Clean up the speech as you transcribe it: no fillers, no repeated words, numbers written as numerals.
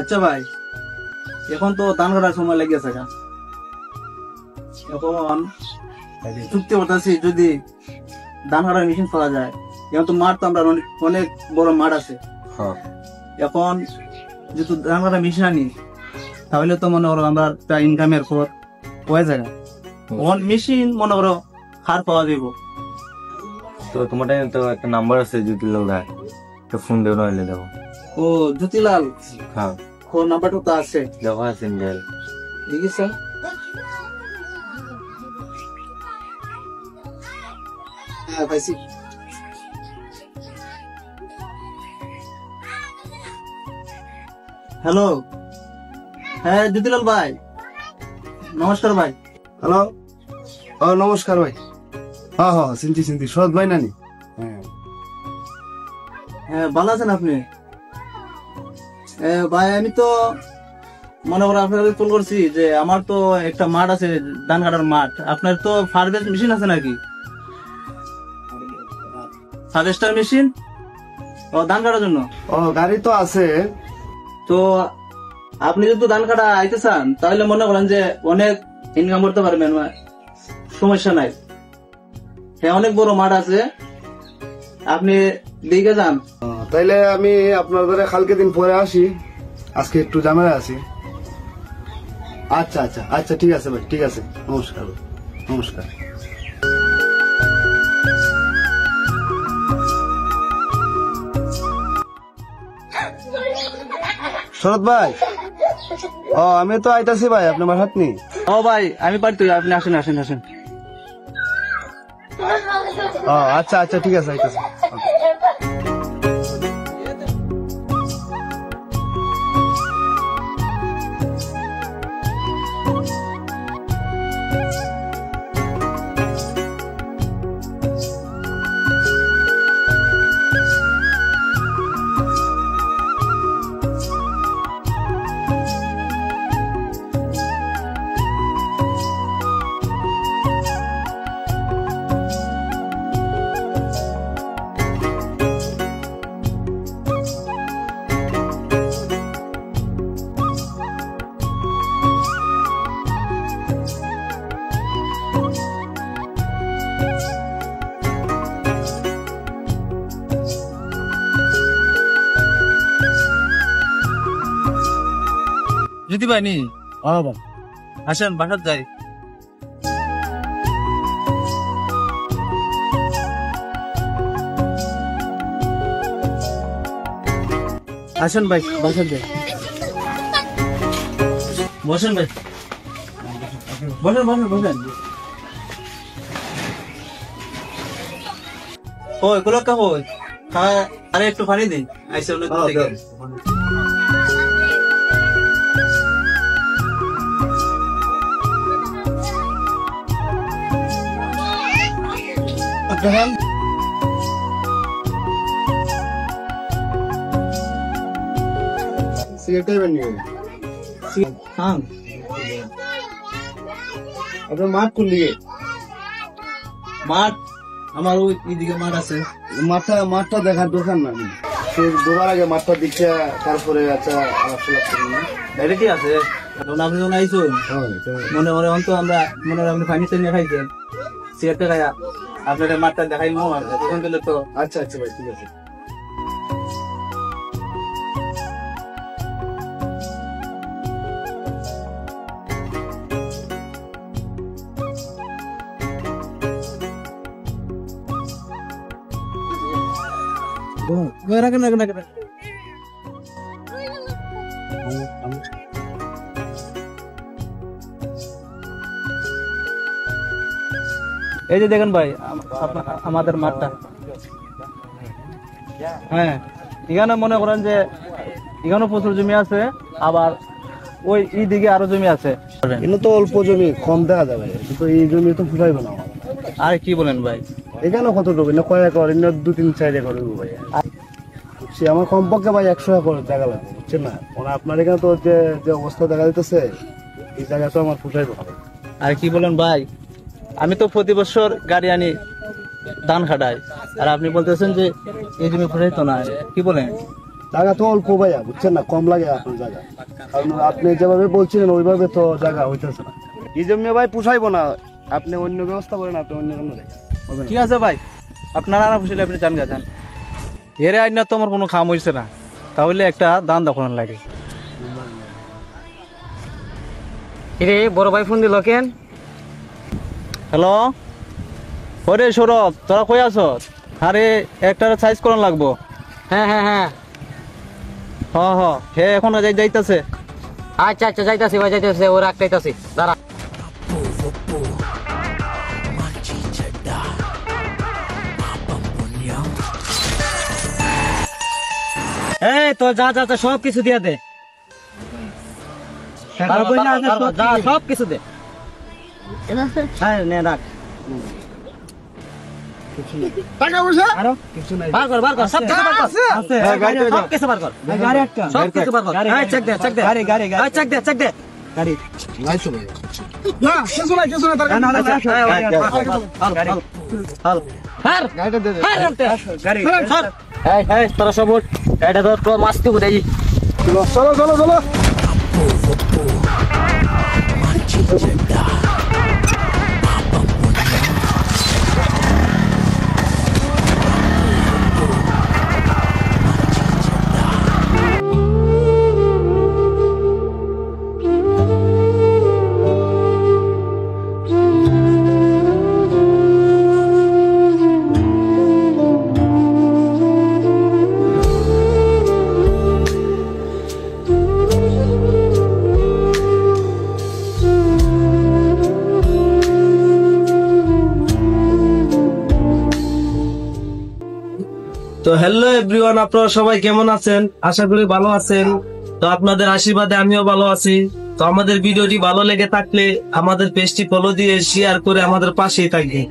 আচ্ছা ভাই, এখন তো ধান কাটার সময় লেগে গেছে, এখন চুক্তি করতেছি যদি ধান কাটার মেশিন পাওয়া যায়। এখন তো মাঠ তো আমরা অনেক বড় মাঠ আছে, এখন যেহেতু ধান কাটার মেশিন আনি তাহলে তো মনে করো আমরা ইনকামের পর হয়ে যায়। মেশিন মনে করো হার পাওয়া যাব। তো তোমার তো একটা নাম্বার আছে জ্যোতিলাল দা, তো ফোন দেও নইলে দেবো। ও জ্যোতিলাল, হ্যাঁ ফোন নাম্বারটা তো আছে, দেখো আছে ইন্ডিয়াল। ঠিক আছে হ্যাঁ পাইছি। হ্যালো, হ্যাঁ জ্যোতিলাল ভাই, নমস্কার ভাই। হ্যালো, নমস্কার ভাই। হ্যাঁ হ্যাঁ চিন্তি শরৎ ভাই নানি? হ্যাঁ ভালো আছেন আপনি? ভাই আমি তো মনে করো আপনাকে ফোন করছি যে আমার তো একটা মাঠ আছে, ধান কাটার মাঠ। আপনার তো হারভেস্ট মেশিন আছে নাকি? হারভেস্টার মেশিন ও ধান কাটার জন্য? গাড়ি তো আছে। তো আপনি যদি ধান কাটা আইতে চান তাহলে মনে করেন যে অনেক ইনকাম করতে পারবেন, সমস্যা নাই। হ্যাঁ অনেক বড় মাঠ আছে, আপনি দিকে যান। তাইলে আমি আপনার ঘরে কালকে দিন পরে আসি, আজকে একটু ঝামেলা আছি। আচ্ছা আচ্ছা আচ্ছা ঠিক আছে ভাই, ঠিক আছে। নমস্কার ভাই, নমস্কার। শরৎ ভাই, আমি তো আইতাছি ভাই, আপনার বাসাত নি? ও ভাই আমি পারি, আপনি আসেন আসেন আসেন। আচ্ছা আচ্ছা ঠিক আছে, আইতাছি। জ্যোতি ভাই নি? আসেন বাসার যাই। আসেন ভাই বাসার যাই। বসেন ভাই, বসেন বসেন বসেন। ওই কোলা কা হই হ্যাঁ, আরে একটু পানি দিন, আইসে অনেক দূর থেকে। আপনার মাঠ কোন দিকে? মাঠ আমার ওই দিকে মাঠ আছে। মাঠটা দেখার দোকান না, সে দোকান আগে মাঠটা দেখে তারপরে আচ্ছা আলাপ করুন না। এটা কি আছে আপনি যখন আইসুন মনে মনে অন্ত আমরা মনে হয় আপনি ফার্নিচার নিয়ে খাইছেন, সিগারেটটা খাইয়া আপনার মাঠটা দেখাই তখন গেলে তো। আচ্ছা আচ্ছা ভাই ঠিক আছে। রাখেন রাখেন রাখেন। এই যে দেখেন ভাই আমাদের মাঠটা, হ্যাঁ এখানে মনে করেন যে এখানে প্রচুর জমি আছে, আবার ওই দিকে আরো জমি আছে। এখানে তো অল্প জমি, কম দেখা যাবে, কিন্তু এই জমি তো ফুটাইবে না। আর কি বলেন ভাই, এখানে কত জমি না, কয় একর, 2-3-4 একর ভাই। আমার কমপক্ষে ভাই 100 একর জায়গা লাগবে, বুঝছেন না? মানে আপনার এখানে তো যে অবস্থা দেখা দিতেছে, এই জায়গা তো আমার ফুটাইবে। আর কি বলেন ভাই, আমি তো প্রতি বছর গাড়ি আনি ধান খাটাই, আর আপনি বলতেছেন যে এই জমি ফুটাইতো না, কি বলেন? জায়গা তো অল্প ভাইয়া, বুঝছেন না, কম লাগে আপনার জায়গা। কারণ আপনি যেভাবে বলছিলেন ওইভাবে তো জায়গা হইতেছে না। এই জন্য ভাই পুষাইবো না, আপনি অন্য ব্যবস্থা করেন, আপনি অন্য কোনো দেখেন। ঠিক আছে ভাই, আপনার আনা খুশি আপনি জান গাছেন এরে আইন না তো আমার কোনো খাম হয়েছে না, তাহলে একটা দান দোকান লাগে। রে বড় ভাই ফোন দিল কেন? হ্যালো, ওরে সৌরভ, তোরা কই আছো? আরে একটা সাইজ করান লাগবো। হ্যাঁ হ্যাঁ হ্যাঁ, হে এখন যাইতাছে। আচ্ছা আচ্ছা যাইতাছি ভাই, যাইতাছি, ওর একটাইতাছি, দাঁড়া। এই তো যা যা যা সব কিছু দিয়া দে, যা সব কিছু দে। হ্যাঁ নে রাখ। টাকা পয়সা আরো কিছু নাই। বার কর, বার কর, সব কিছু বার কর, সব কিছু বার কর, গাড়ি একটা, সব কিছু বার কর। এই চেক দে, চেক দে, গাড়ি গাড়ি গাড়ি এই চেক দে, চেক দে। গাড়ি লাইছো ভাই। না কিছু নাই, কিছু নাই, তার কাছে হাল হার গাড়িটা দে দে। হার আনতে গাড়ি সর। এই তোরা সব উঠ, এটা তো মাস্তি উঠে যাই। চলো চলো চলো। তো হ্যালো এভরিওয়ান, আপনারা সবাই কেমন আছেন? আশা করি ভালো আছেন। তো আপনাদের আশীর্বাদে আমিও ভালো আছি। তো আমাদের ভিডিওটি ভালো লেগে থাকলে আমাদের পেজটি ফলো দিয়ে শেয়ার করে আমাদের পাশেই থাকবেন।